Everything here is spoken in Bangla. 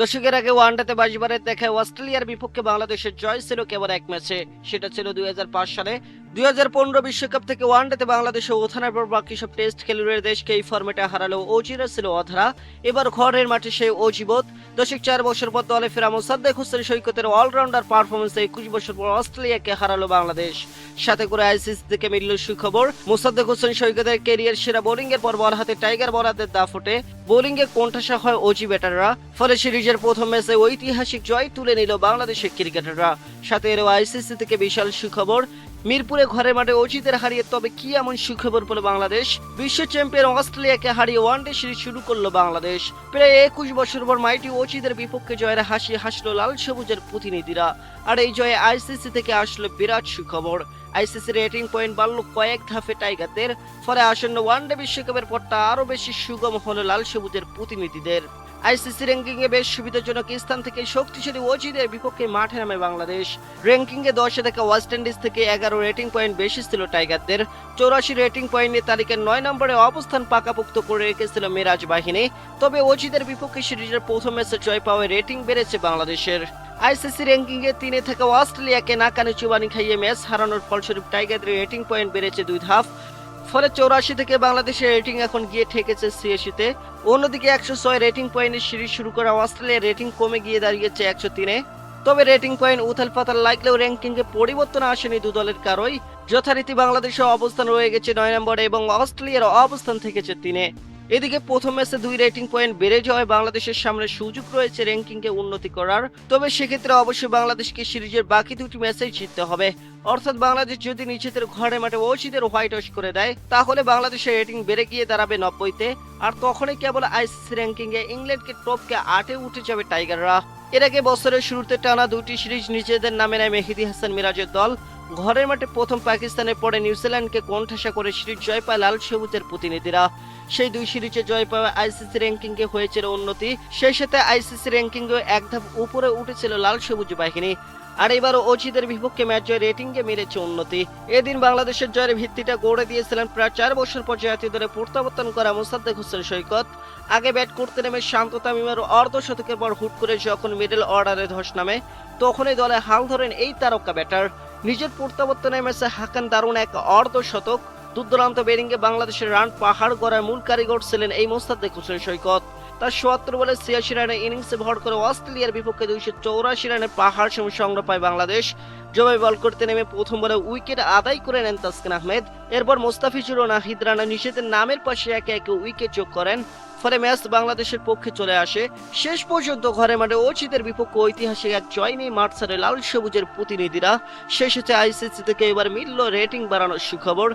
দশকের আগে ওয়ানডেতে 22 বারের দেখায় অস্ট্রেলিয়ার বিপক্ষে বাংলাদেশের জয় ছিল কেবল এক ম্যাচে। সেটা ছিল 2005 সালে। 2015 বিশ্বকাপ থেকে ওয়ানডেতে বাংলাদেশে ওঠানোর পর বাকি সব টেস্ট খেলুড়ের দেশকে এই ফরম্যাটে হারালেও অজিরা ছিল অধরা। এবার ঘরের মাঠে সেই অজিবত। 4 বছর পর দলে ফেরা মোসাদ্দেক হোসেন সৈকতের অলরাউন্ডার পারফরমেন্সে 21 বছর পর অস্ট্রেলিয়াকে হারালো বাংলাদেশ। সাথে করে আইসিসি থেকে মিলল সুখবর, মোসাদ্দেক হোসেন সৈকতের কেরিয়ার সেরা বোলিং এর পর বল হাতে টাইগার বলারদের দাপটে বোলিং এ কোণঠাসা হয় অজি ব্যাটাররা। ফলে সিরিজের প্রথম ম্যাচে ঐতিহাসিক জয় তুলে নিল বাংলাদেশের ক্রিকেটাররা। সাথে এর আইসিসি থেকে বিশাল সুখবর, মিরপুরে ঘরের মাঠে অজিদের হারিয়ে তবে কি এমন সুখবর পেল বাংলাদেশ। বিশ্ব চ্যাম্পিয়ন অস্ট্রেলিয়াকে হারিয়ে ওয়ানডে সিরিজ শুরু করলো বাংলাদেশ। প্রায় 21 বছর পর মাইটি অজিদের বিপক্ষে জয়ের হাসি হাসলো লাল সবুজের প্রতিনিধিরা। আর এই জয়ে আইসিসি থেকে আসলো বিরাট সুখবর। আইসিসি রেটিং পয়েন্ট বাড়লো কয়েক ধাপে টাইগারদের। ফলে আসন্ন ওয়ানডে বিশ্বকাপের পরটা আরো বেশি সুগম হলো লাল সবুজের প্রতিনিধিদের। আইসিসি র্যাঙ্কিং এ বেশ সুবিধাজনক স্থান থেকে শক্তিশালী অজিদের বিপক্ষে মাঠে নামে বাংলাদেশ। র্যাঙ্কিং এ 10-এ থাকা ওয়েস্ট ইন্ডিজ থেকে 11 রেটিং পয়েন্ট বেশি ছিল টাইগারদের। 84 রেটিং পয়েন্ট নিয়ে তালিকার 9 নম্বরে অবস্থান পাকাপোক্ত করে রেখেছিল মিরাজ বাহিনী। তবে অজিদের বিপক্ষে সিরিজের প্রথম ম্যাচে জয় পাওয়ায় রেটিং বেড়েছে বাংলাদেশের। আইসিসি র্যাঙ্কিং এ 3-এ থাকা অস্ট্রেলিয়াকে নাকানি চুবানি খাইয়ে ম্যাচ হারানোর ফলস্বরূপ টাইগারদের রেটিং পয়েন্ট বেড়েছে 2 ধাপ। ফলে 84 থেকে বাংলাদেশের রেটিং এখন গিয়ে ঠেকেছে 86-তে। অন্যদিকে 106 রেটিং পয়েন্টের সিরিজ শুরু করা অস্ট্রেলিয়ার রেটিং কমে গিয়ে দাঁড়িয়েছে 103-এ। তবে রেটিং পয়েন্ট উথাল পাতাল লাগলেও র্যাঙ্কিং এ পরিবর্তন আসেনি দু দলের কারোই। যথারীতি বাংলাদেশের অবস্থান রয়ে গেছে 9 নম্বরে এবং অস্ট্রেলিয়ার অবস্থান থেকেছে 3-এ। এদিকে প্রথম ম্যাচে 2 রেটিং পয়েন্ট বেড়ে যাওয়ায় বাংলাদেশের সামনে সুযোগ রয়েছে র্যাঙ্কিং এ উন্নতি করার। তবে সেক্ষেত্রে অবশ্যই বাংলাদেশকে সিরিজের বাকি 2টি ম্যাচেই জিততে হবে। অর্থাৎ বাংলাদেশ যদি নিজেদের ঘরের মাঠে অজিদের হোয়াইট ওয়াশ করে দেয় তাহলে বাংলাদেশের রেটিং বেড়ে গিয়ে দাঁড়াবে 90-তে। আর তখনই কেবল আইসিসি র্যাঙ্কিং এ ইংল্যান্ডকে টপকে 8-এ উঠে যাবে টাইগাররা। এর আগে বছরের শুরুতে টানা 2টি সিরিজ নিজেদের নামে নেয় মেহেদী হাসান মিরাজের দল। ঘরের মাঠে প্রথম পাকিস্তানের পরে নিউজিল্যান্ডকে কোণঠাসা করে সিরিজ জয় পায় লাল সবুজের প্রতিনিধিরা। সেই 2 সিরিজে জয় পাওয়া আইসিসি র্যাঙ্কিং এ হয়েছিল উন্নতি। সেই সাথে আইসিসি র্যাঙ্কিং এ এক ধাপ উপরে উঠেছিল লাল সবুজ বাহিনী। আর এবারও অজিদের বিপক্ষে ম্যাচ জয় রেটিং এ মিলেছে উন্নতি। এদিন বাংলাদেশের জয়ের ভিত্তিটা গড়ে দিয়েছিলেন প্রায় 4 বছর পর জাতীয় দলে প্রত্যাবর্তন করা মোসাদ্দেক হোসেন সৈকত। আগে ব্যাট করতে নেমে শান্ত তামিমের অর্ধশতকের পর হুট করে যখন মিডল অর্ডারে ধস নামে তখনই দলে হাল ধরেন এই তারকা ব্যাটার। নিজের প্রত্যাবর্তনের ম্যাচে হাকান দারুণ এক অর্ধশতক। দুর্দান্ত ব্যাটিংয়ে বাংলাদেশের রান পাহাড় গড়ার মূল কারিগর ছিলেন এই মোসাদ্দেক হোসেন সৈকত। তার ৭৭ বলে ৮৬ রানের ইনিংসে ভর করে অস্ট্রেলিয়ার বিপক্ষে ২৮৪ রানের পাহাড় সম সংগ্রহ পায় বাংলাদেশ। জবাবে বল করতে নেমে প্রথম বলে উইকেট আদায় করে নেন তাসকিন আহমেদ। এরপর মোস্তাফিজুর ও নাহিদ রানা নিজেদের নামের পাশে একে একে উইকেট যোগ করেন। ফলে ম্যাচ বাংলাদেশের পক্ষে চলে আসে। শেষ পর্যন্ত ঘরের মাঠে অজিদের বিপক্ষে ঐতিহাসিক এক জয় নিয়ে মাঠ ছাড়ে লাল সবুজের প্রতিনিধিরা। শেষে আইসিসি থেকে এবার মিলল রেটিং বাড়ানোর সুখবর।